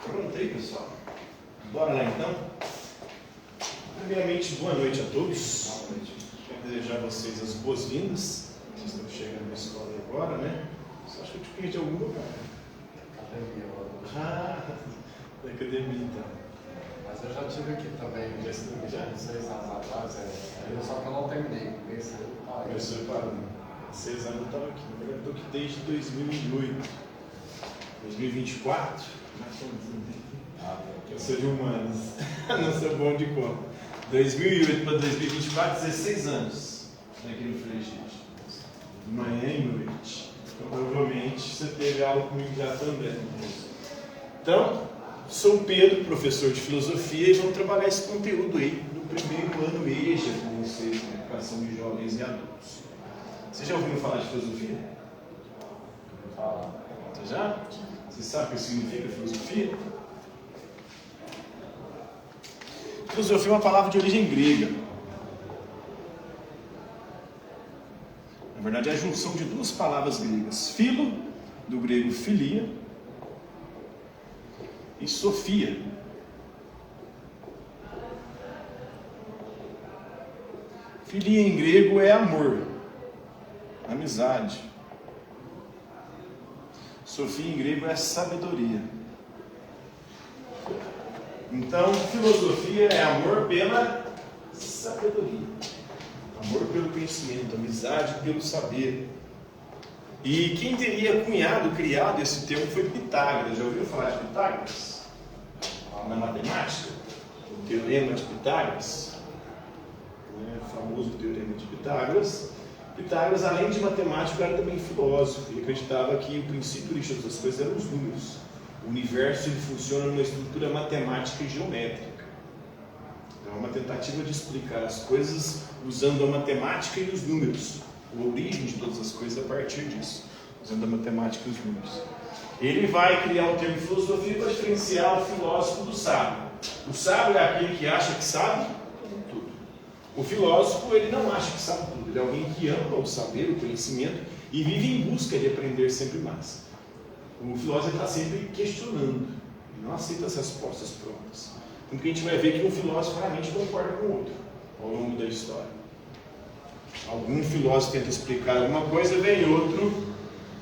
Pronto aí, pessoal? Bora lá então? Primeiramente, boa noite a todos. Quero desejar a vocês as boas-vindas. Vocês estão chegando na escola agora, né? Só acho que eu te perdi em algum lugar. Academia. Da academia então. Mas eu já estive aqui também, Já esteve já? 6 anos atrás, só que eu não terminei. Começou parando. 6 anos eu estava aqui. Na verdade, eu estou aqui desde 2008. 2024. Eu sou de humanos. Não sou bom de conta. 2008 para 2024, 16 anos. Aqui no Frigide. Manhã e noite. Então, provavelmente você teve aula comigo já também. Então, sou o Pedro, professor de filosofia, e vamos trabalhar esse conteúdo aí no primeiro ano EJA com vocês, na educação de jovens e adultos. Vocês já ouviram falar de filosofia? Você já? Você sabe o que significa filosofia? Filosofia é uma palavra de origem grega. Na verdade, é a junção de duas palavras gregas. Philo, do grego philia, e sofia. Philia em grego é amor, amizade. Sofia em grego é sabedoria. Então, filosofia é amor pela sabedoria. Amor pelo conhecimento, amizade pelo saber. E quem teria criado esse termo foi Pitágoras. Já ouviu falar de Pitágoras? Na matemática? O teorema de Pitágoras. O famoso teorema de Pitágoras. Pitágoras, além de matemático, era também filósofo. Ele acreditava que o princípio de todas as coisas eram os números. O universo ele funciona numa estrutura matemática e geométrica. Então, é uma tentativa de explicar as coisas usando a matemática e os números. A origem de todas as coisas a partir disso, usando a matemática e os números. Ele vai criar o termo filosofia para diferenciar o filósofo do sábio. O sábio é aquele que acha que sabe tudo. O filósofo, ele não acha que sabe tudo. Ele é alguém que ama o saber, o conhecimento e vive em busca de aprender sempre mais. O filósofo está sempre questionando. Ele não aceita as respostas prontas. Então, a gente vai ver que um filósofo realmente concorda com o outro ao longo da história. Algum filósofo tenta explicar alguma coisa, vem outro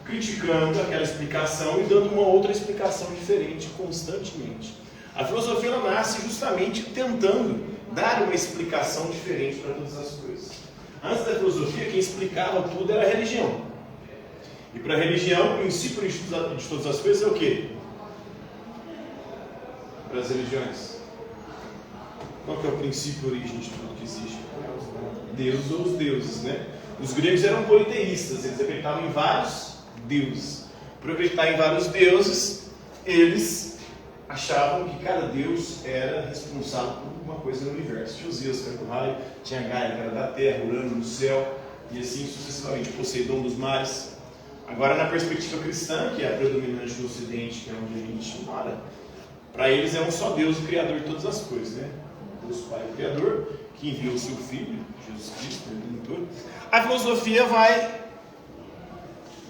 criticando aquela explicação e dando uma outra explicação diferente constantemente. A filosofia ela nasce justamente tentando dar uma explicação diferente para todas as coisas. Antes da filosofia, quem explicava tudo era a religião. E para a religião, o princípio de todas as coisas é o quê? Para as religiões. Qual que é o princípio e origem de tudo que existe? Deus ou os deuses, né? Os gregos eram politeístas, eles acreditavam em vários deuses. Por acreditar em vários deuses, eles achavam que cada deus era responsável por alguma coisa no universo. Tinha Zeus, que era do raio, tinha Gaia, que era da terra, Urano no céu, e assim sucessivamente, Poseidon dos mares. Agora, na perspectiva cristã, que é a predominante no Ocidente, que é onde a gente mora, para eles é um só Deus, o Criador de todas as coisas, né? Deus Pai, o Criador, que enviou o seu Filho, Jesus Cristo, o Redentor. A filosofia vai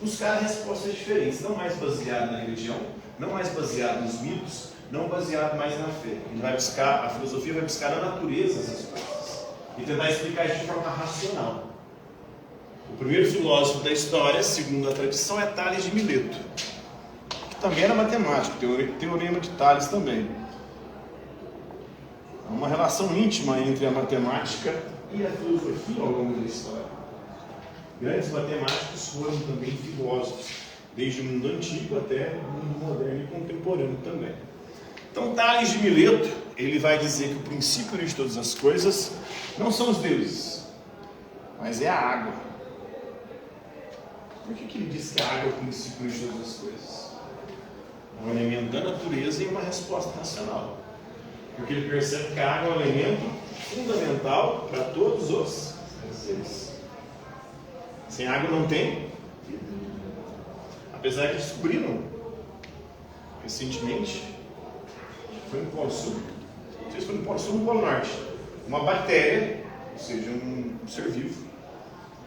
buscar respostas diferentes, não mais baseada na religião, não mais baseada nos mitos, não baseado mais na fé. A filosofia vai buscar na natureza essas coisas e tentar explicar isso de forma racional. O primeiro filósofo da história, segundo a tradição, é Tales de Mileto, que também era matemático, teorema de Tales também. Há uma relação íntima entre a matemática e a filosofia ao longo da história. Grandes matemáticos foram também filósofos, desde o mundo antigo até o mundo moderno e contemporâneo também. Então, Tales de Mileto, ele vai dizer que o princípio de todas as coisas não são os deuses, mas é a água. Por que ele diz que a água é o princípio de todas as coisas? É um elemento da natureza e uma resposta racional. Porque ele percebe que a água é um elemento fundamental para todos os seres. Sem água não tem vida. Apesar que descobriram recentemente, foi no Polo Sul, não sei se foi no Polo Sul ou no Polo Norte, uma bactéria, ou seja, um ser vivo,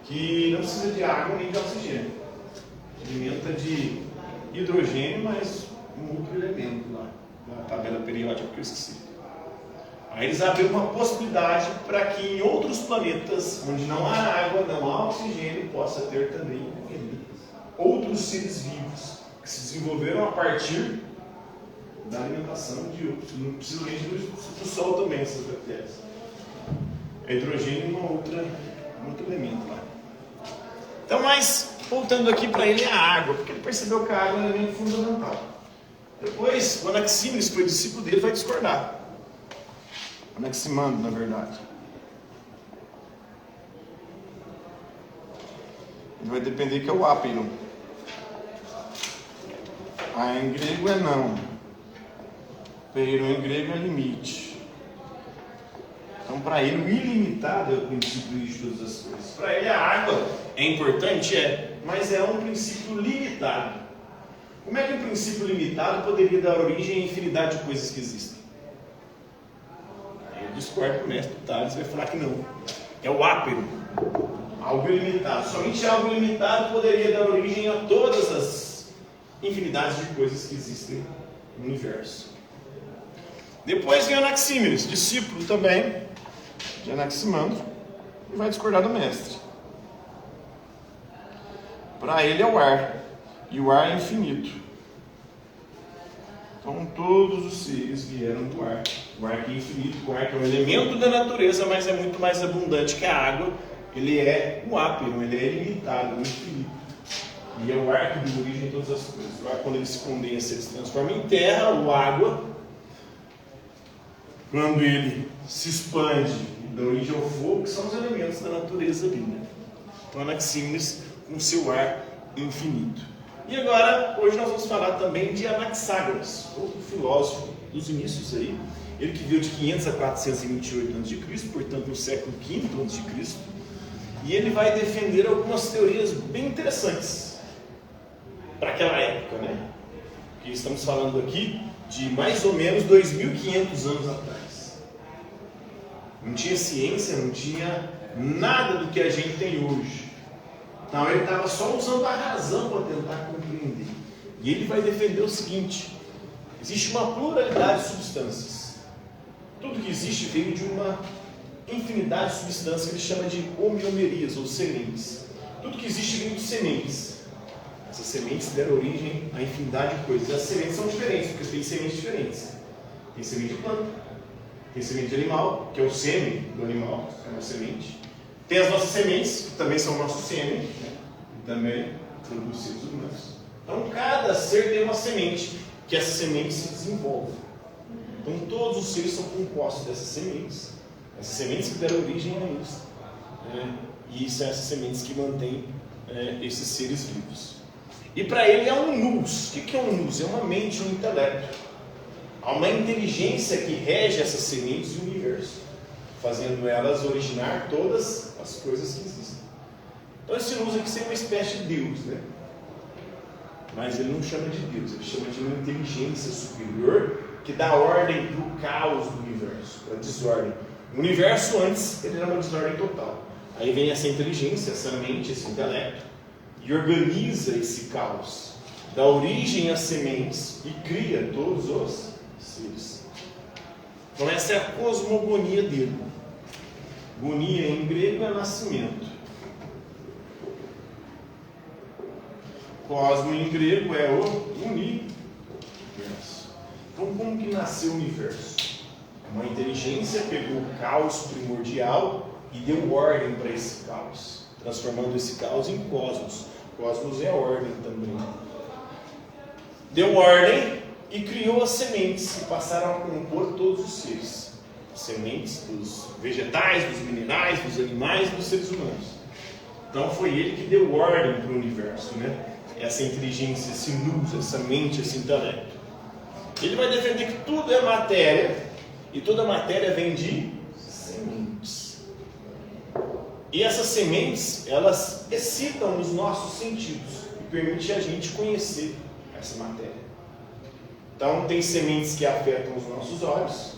que não precisa de água nem de oxigênio. Alimenta de hidrogênio, mas um outro elemento lá. da tabela periódica que eu esqueci. Aí eles abriram uma possibilidade para que em outros planetas, onde não há água, não há oxigênio, possa ter também outros seres vivos que se desenvolveram a partir da alimentação de outros. Não precisa nem do Sol também, essas bactérias. Hidrogênio é um outro elemento lá. Então, mas voltando aqui para ele é a água, porque ele percebeu que a água é um elemento fundamental. Depois, o Anaxímenes, que foi discípulo dele, vai discordar. Anaximandro, na verdade. Ele vai depender que é o ápero. Em grego é não. Pero em grego é limite. Então, para ele, o ilimitado é o princípio de todas as coisas. Para ele, a água é importante, mas é um princípio limitado. Como é que um princípio limitado poderia dar origem à infinidade de coisas que existem? Aí eu discordo com o mestre Tales, vai falar que não. É o ápero. Algo ilimitado. Somente algo ilimitado poderia dar origem a todas as infinidades de coisas que existem no universo. Depois vem Anaxímenes, discípulo também de Anaximandro, e vai discordar do mestre. Para ele é o ar, e o ar é infinito. Então todos os seres vieram do ar. O ar que é infinito, o ar que é um elemento da natureza, mas é muito mais abundante que a água. Ele é o ápero, ele é ilimitado, infinito. E é o ar que deu origem a todas as coisas. O ar, quando ele se condensa, ele se transforma em terra, ou água. Quando ele se expande e dá origem ao fogo, que são os elementos da natureza ali, né? Então, Anaxímenes com seu ar infinito. E agora, hoje nós vamos falar também de Anaxágoras, outro filósofo dos inícios aí. Ele que veio de 500 a 428 a.C., portanto no século V a.C., e ele vai defender algumas teorias bem interessantes para aquela época, né? Que estamos falando aqui de mais ou menos 2.500 anos atrás. Não tinha ciência, não tinha nada do que a gente tem hoje. Então ele estava só usando a razão para tentar compreender. E ele vai defender o seguinte: existe uma pluralidade de substâncias. Tudo que existe veio de uma infinidade de substâncias que ele chama de homeomerias, ou sementes. Tudo que existe veio de sementes. Essas sementes deram origem a infinidade de coisas. As sementes são diferentes, porque tem sementes diferentes. Tem semente de planta, tem semente de animal, que é o sêmen do animal, é uma semente. Tem as nossas sementes, que também são o nosso sêmen, né? E também produz seres humanos. Então cada ser tem uma semente, que essa semente se desenvolve. Então todos os seres são compostos dessas sementes. Essas sementes que deram origem a eles. E são essas sementes que mantêm esses seres vivos. E para ele é um nous. O que é um nous? É uma mente, um intelecto. Há uma inteligência que rege essas sementes do universo, fazendo elas originar todas as coisas que existem. Então esse nous aqui seria uma espécie de Deus, né? Mas ele não chama de Deus, ele chama de uma inteligência superior que dá ordem para o caos do universo, para a desordem. O universo antes ele era uma desordem total. Aí vem essa inteligência, essa mente, esse intelecto, e organiza esse caos, dá origem às sementes e cria todos os seres. Então essa é a cosmogonia dele. Gonia em grego é nascimento. Cosmo em grego é o universo. Então como que nasceu o universo? Uma inteligência pegou o caos primordial e deu ordem para esse caos, transformando esse caos em cosmos. Cosmos é ordem também. Deu ordem e criou as sementes que passaram a compor todos os seres. As sementes dos vegetais, dos minerais, dos animais e dos seres humanos. Então foi ele que deu ordem para o universo, né? Essa inteligência, esse nous, essa mente, esse intelecto. Ele vai defender que tudo é matéria e toda matéria vem de sementes. E essas sementes, elas excitam os nossos sentidos e permitem a gente conhecer essa matéria. Então, tem sementes que afetam os nossos olhos.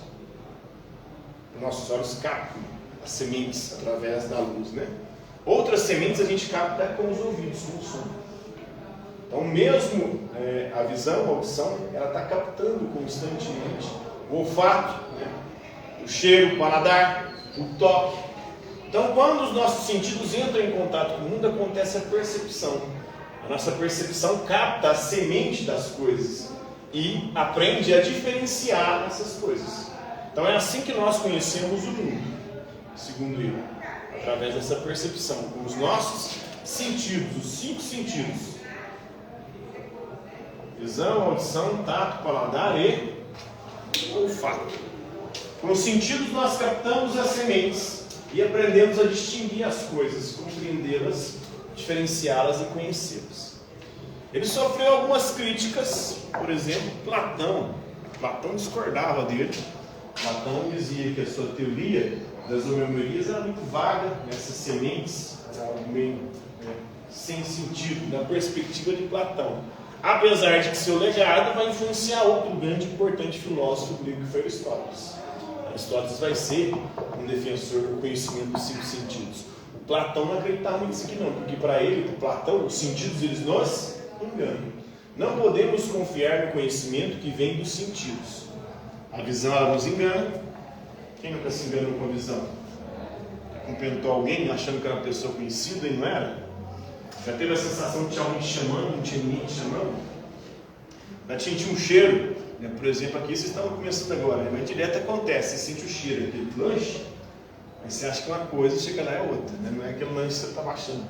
Os nossos olhos captam as sementes através da luz, né? Outras sementes a gente capta com os ouvidos, com o som. Então, mesmo a visão, a audição, ela está captando constantemente o olfato, né? O cheiro, o paladar, o toque. Então, quando os nossos sentidos entram em contato com o mundo, acontece a percepção. A nossa percepção capta a semente das coisas e aprende a diferenciar essas coisas. Então, é assim que nós conhecemos o mundo, segundo ele, através dessa percepção, com os nossos sentidos, os 5 sentidos: visão, audição, tato, paladar e olfato. Com os sentidos nós captamos as sementes e aprendemos a distinguir as coisas, compreendê-las, diferenciá-las e conhecê-las. Ele sofreu algumas críticas, por exemplo, Platão. Platão discordava dele. Platão dizia que a sua teoria das homeomerias era muito vaga, essas sementes, era algo meio sem sentido, na perspectiva de Platão. Apesar de que seu legado vai influenciar outro grande e importante filósofo grego, que foi Aristóteles. Aristóteles vai ser um defensor do conhecimento dos 5 sentidos. O Platão não acreditava muito nisso aqui não, porque para ele, para Platão, os sentidos eles nos enganam. Não podemos confiar no conhecimento que vem dos sentidos. A visão ela nos engana. Quem nunca se enganou com a visão? Cumprimentou alguém achando que era uma pessoa conhecida e não era? Já teve a sensação de tinha alguém te chamando, não tinha ninguém te chamando? Já tinha um cheiro, né? Por exemplo, aqui vocês estão começando agora, né? Mas direto acontece, você sente o cheiro daquele lanche, aí você acha que uma coisa chega lá é outra, né? Não é aquele lanche que você está baixando.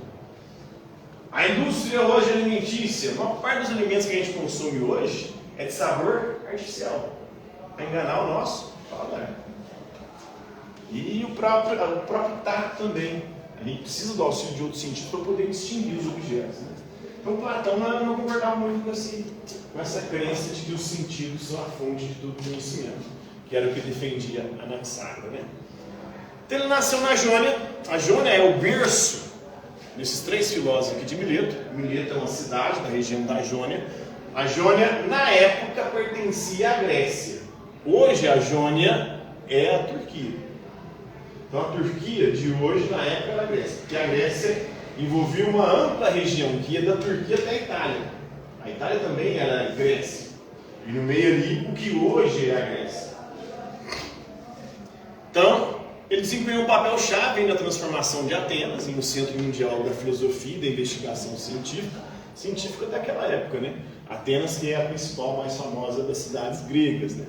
A indústria hoje alimentícia, a maior parte dos alimentos que a gente consome hoje é de sabor artificial, para enganar o nosso paladar. E o próprio tato também. A gente precisa do auxílio de outros sentidos para poder distinguir os objetos, né? Então Platão não concordava muito com essa crença de que os sentidos são a fonte de todo conhecimento, que era o que defendia Anaxágoras, né? Então ele nasceu na Jônia. A Jônia é o berço desses 3 filósofos aqui de Mileto. Mileto é uma cidade da região da Jônia. A Jônia, na época, pertencia à Grécia. Hoje a Jônia é a Turquia. Então a Turquia de hoje, na época, era a Grécia. Porque a Grécia envolvia uma ampla região, que ia da Turquia até a Itália. A Itália também era a Grécia. E no meio ali, o que hoje é a Grécia. Então, ele desempenhou um papel-chave na transformação de Atenas em um centro mundial da filosofia e da investigação científica daquela época, né? Atenas, que é a principal, mais famosa das cidades gregas, né?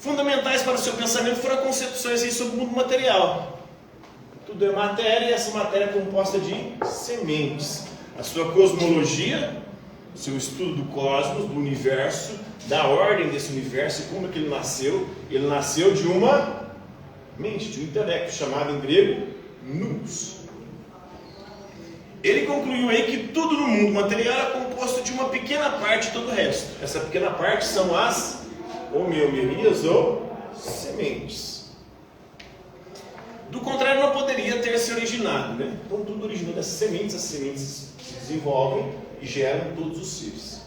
Fundamentais para o seu pensamento foram concepções sobre o mundo material. Tudo é matéria e essa matéria é composta de sementes. A sua cosmologia, seu estudo do cosmos, do universo, da ordem desse universo e como é que ele nasceu de uma mente, de um intelecto, chamado em grego nous. Ele concluiu aí que tudo no mundo material é composto de uma pequena parte de todo o resto. Essa pequena parte são as homeomerias ou sementes. Do contrário, não poderia ter se originado, né? Então tudo originou dessas sementes, as sementes se desenvolvem e geram todos os seres.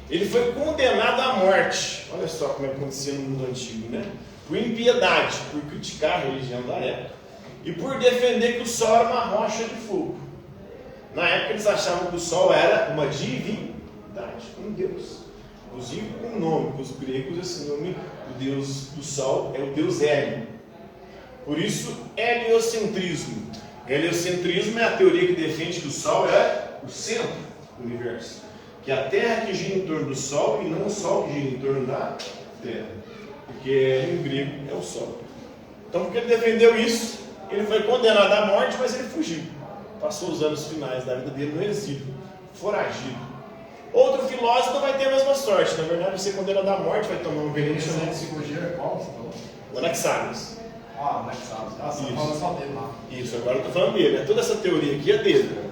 Ele foi condenado à morte. Olha só como é que acontecia no mundo antigo, né? Por impiedade, por criticar a religião da época e por defender que o sol era uma rocha de fogo. Na época eles achavam que o sol era uma divindade, um deus. Inclusive com o nome, para os gregos esse nome do deus do sol é o deus Hélio. Por isso, heliocentrismo. Heliocentrismo é a teoria que defende que o sol é o centro do universo. Que a Terra que gira em torno do sol e não o sol que gira em torno da Terra. Porque em grego é o sol. Então, porque ele defendeu isso, ele foi condenado à morte, mas ele fugiu. Passou os anos finais da vida dele no exílio, foragido. Outro filósofo vai ter a mesma sorte. Na verdade, você condenado à morte vai tomar um veneno chamado Esse fugir é qual? Você falou? o Anaxágoras. Anaxágoras. Você está falando só dele lá. Isso, agora eu estou falando dele. Toda essa teoria aqui é dele.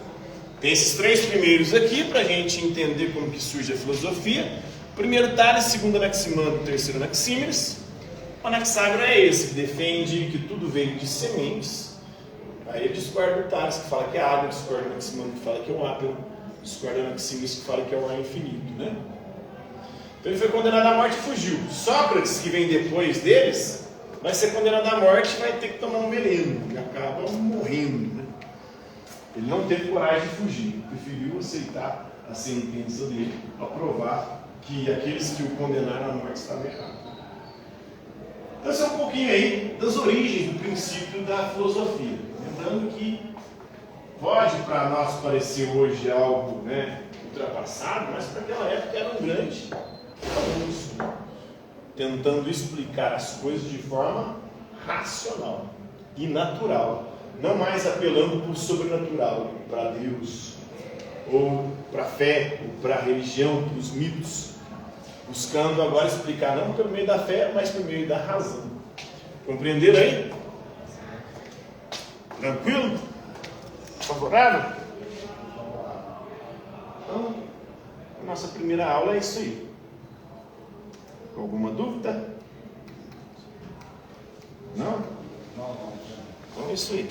Tem esses 3 primeiros aqui para a gente entender como que surge a filosofia. Primeiro Tales, segundo Anaximandro, terceiro Anaxímenes. O Anaxágoras é esse, que defende que tudo veio de sementes. Aí ele discorda do Tales, que fala que é água, discorda do Anaximandro, que fala que é um átomo, discorda do Anaxímenes, que fala que é um ar infinito, né? Então ele foi condenado à morte e fugiu. Sócrates, que vem depois deles, vai ser condenado à morte e vai ter que tomar um veneno, e acaba morrendo, né? Ele não teve coragem de fugir, preferiu aceitar a sentença dele, a provar que aqueles que o condenaram à morte estavam errados. Então, esse é um pouquinho aí das origens do princípio da filosofia. Lembrando que pode para nós parecer hoje algo, ultrapassado, mas para aquela época era um grande avanço, tentando explicar as coisas de forma racional e natural, não mais apelando para o sobrenatural, para Deus, ou para a fé, ou para a religião, para os mitos, buscando agora explicar não pelo meio da fé, mas pelo meio da razão. Compreenderam aí? Tranquilo? Favorável? Então, a nossa primeira aula é isso aí. Alguma dúvida? Não? Não. Então é isso aí.